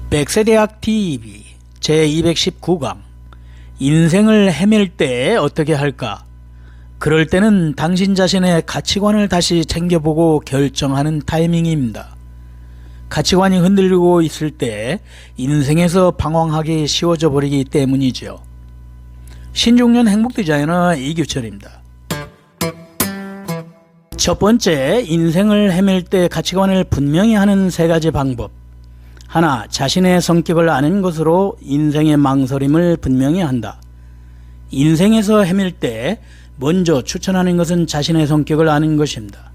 백세대학 TV 제219강 인생을 헤맬 때 어떻게 할까? 그럴 때는 당신 자신의 가치관을 다시 챙겨보고 결정하는 타이밍입니다. 가치관이 흔들리고 있을 때 인생에서 방황하기 쉬워져 버리기 때문이죠. 신중년 행복디자이너 이규철입니다. 첫 번째, 인생을 헤맬 때 가치관을 분명히 하는 세 가지 방법. 하나, 자신의 성격을 아는 것으로 인생의 망설임을 분명히 한다. 인생에서 헤맬 때 먼저 추천하는 것은 자신의 성격을 아는 것입니다.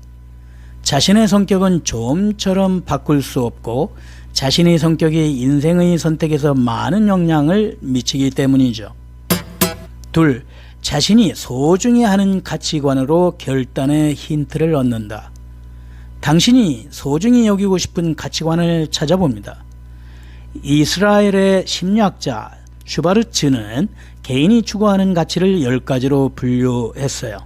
자신의 성격은 좀처럼 바꿀 수 없고 자신의 성격이 인생의 선택에서 많은 영향을 미치기 때문이죠. 둘, 자신이 소중히 하는 가치관으로 결단의 힌트를 얻는다. 당신이 소중히 여기고 싶은 가치관을 찾아봅니다. 이스라엘의 심리학자 슈바르츠는 개인이 추구하는 가치를 10가지로 분류했어요.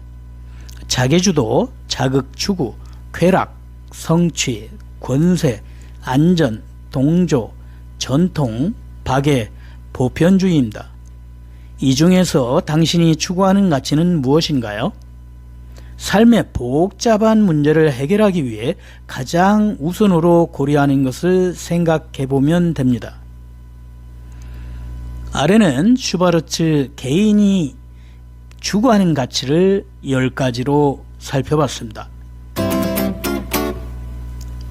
자기주도, 자극추구, 쾌락, 성취, 권세, 안전, 동조, 전통, 박애, 보편주의입니다. 이 중에서 당신이 추구하는 가치는 무엇인가요? 삶의 복잡한 문제를 해결하기 위해 가장 우선으로 고려하는 것을 생각해 보면 됩니다. 아래는 슈바르츠 개인이 추구하는 가치를 10가지로 살펴봤습니다.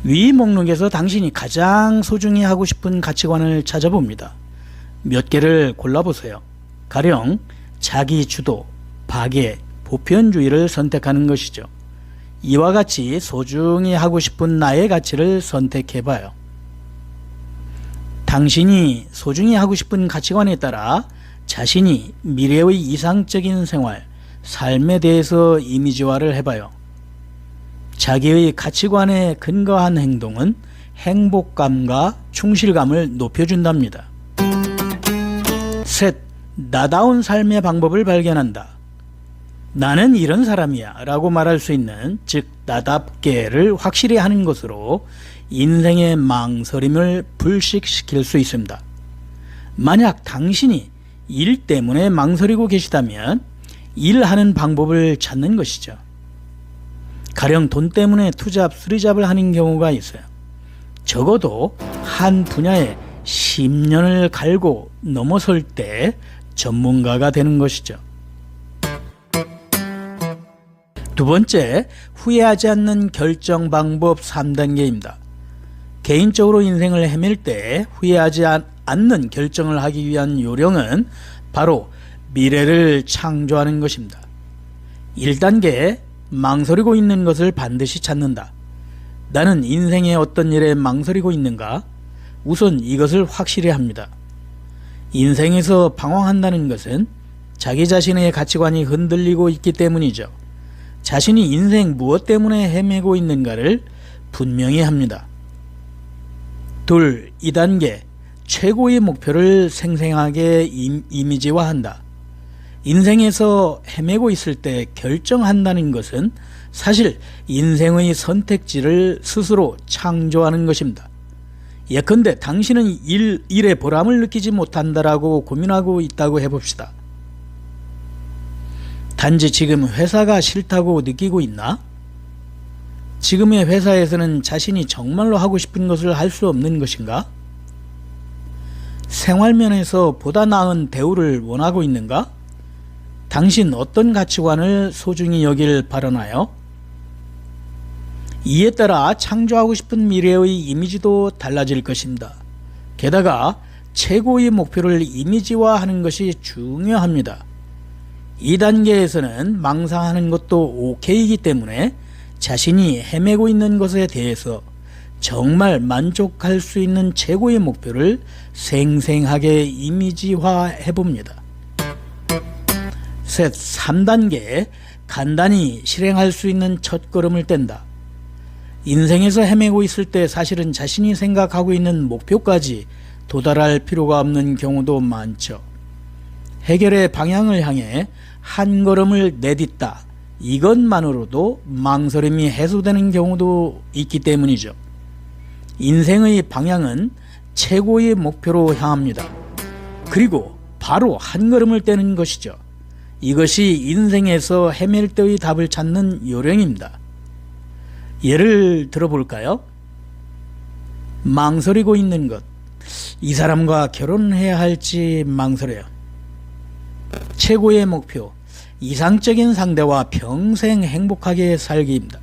위 목록에서 당신이 가장 소중히 하고 싶은 가치관을 찾아봅니다. 몇 개를 골라보세요. 가령 자기주도, 박애, 보편주의를 선택하는 것이죠. 이와 같이 소중히 하고 싶은 나의 가치를 선택해봐요. 당신이 소중히 하고 싶은 가치관에 따라 자신이 미래의 이상적인 생활, 삶에 대해서 이미지화를 해봐요. 자기의 가치관에 근거한 행동은 행복감과 충실감을 높여준답니다. 셋, 나다운 삶의 방법을 발견한다. 나는 이런 사람이야 라고 말할 수 있는, 즉 나답게를 확실히 하는 것으로 인생의 망설임을 불식시킬 수 있습니다. 만약 당신이 일 때문에 망설이고 계시다면 일하는 방법을 찾는 것이죠. 가령 돈 때문에 투잡, 쓰리잡을 하는 경우가 있어요. 적어도 한 분야에 10년을 갈고 넘어설 때 전문가가 되는 것이죠. 두 번째, 후회하지 않는 결정 방법 3단계입니다. 개인적으로 인생을 헤맬 때 후회하지 않는 결정을 하기 위한 요령은 바로 미래를 창조하는 것입니다. 1단계, 망설이고 있는 것을 반드시 찾는다. 나는 인생의 어떤 일에 망설이고 있는가? 우선 이것을 확실히 합니다. 인생에서 방황한다는 것은 자기 자신의 가치관이 흔들리고 있기 때문이죠. 자신이 인생 무엇 때문에 헤매고 있는가를 분명히 합니다. 둘, 2단계, 최고의 목표를 생생하게 이미지화한다. 인생에서 헤매고 있을 때 결정한다는 것은 사실 인생의 선택지를 스스로 창조하는 것입니다. 예컨대 당신은 일의 보람을 느끼지 못한다라고 고민하고 있다고 해봅시다. 단지 지금 회사가 싫다고 느끼고 있나? 지금의 회사에서는 자신이 정말로 하고 싶은 것을 할 수 없는 것인가? 생활면에서 보다 나은 대우를 원하고 있는가? 당신 어떤 가치관을 소중히 여길 바라나요? 이에 따라 창조하고 싶은 미래의 이미지도 달라질 것입니다. 게다가 최고의 목표를 이미지화하는 것이 중요합니다. 2단계에서는 망상하는 것도 오케이이기 때문에 자신이 헤매고 있는 것에 대해서 정말 만족할 수 있는 최고의 목표를 생생하게 이미지화해 봅니다. 셋, 3단계, 간단히 실행할 수 있는 첫걸음을 뗀다. 인생에서 헤매고 있을 때 사실은 자신이 생각하고 있는 목표까지 도달할 필요가 없는 경우도 많죠. 해결의 방향을 향해 한 걸음을 내딛다, 이것만으로도 망설임이 해소되는 경우도 있기 때문이죠. 인생의 방향은 최고의 목표로 향합니다. 그리고 바로 한 걸음을 떼는 것이죠. 이것이 인생에서 헤맬 때의 답을 찾는 요령입니다. 예를 들어볼까요? 망설이고 있는 것. 이 사람과 결혼해야 할지 망설여요. 최고의 목표. 이상적인 상대와 평생 행복하게 살기입니다.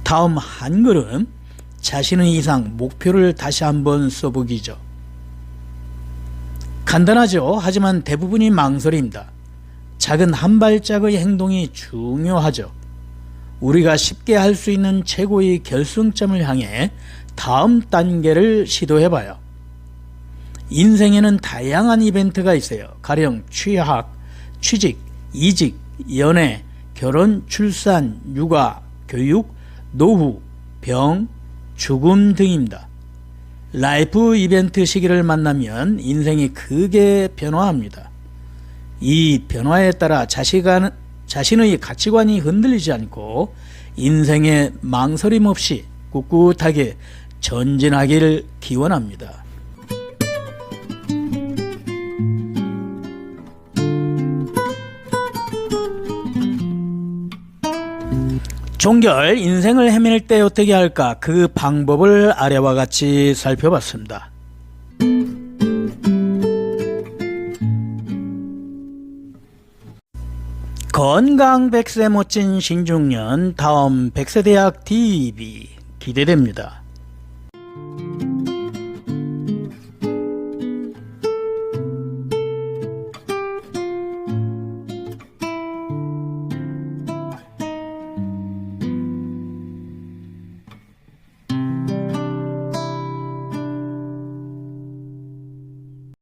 다음 한 걸음. 자신의 이상 목표를 다시 한번 써보기죠. 간단하죠. 하지만 대부분이 망설입니다. 작은 한 발짝의 행동이 중요하죠. 우리가 쉽게 할 수 있는 최고의 결승점을 향해 다음 단계를 시도해봐요. 인생에는 다양한 이벤트가 있어요. 가령 취학, 취직, 이직, 연애, 결혼, 출산, 육아, 교육, 노후, 병, 죽음 등입니다. 라이프 이벤트 시기를 만나면 인생이 크게 변화합니다. 이 변화에 따라 자신의 가치관이 흔들리지 않고 인생에 망설임 없이 꿋꿋하게 전진하기를 기원합니다. 종결, 인생을 헤맬 때 어떻게 할까? 그 방법을 아래와 같이 살펴봤습니다. 건강 100세 멋진 신중년, 다음 백세대학 TV 기대됩니다.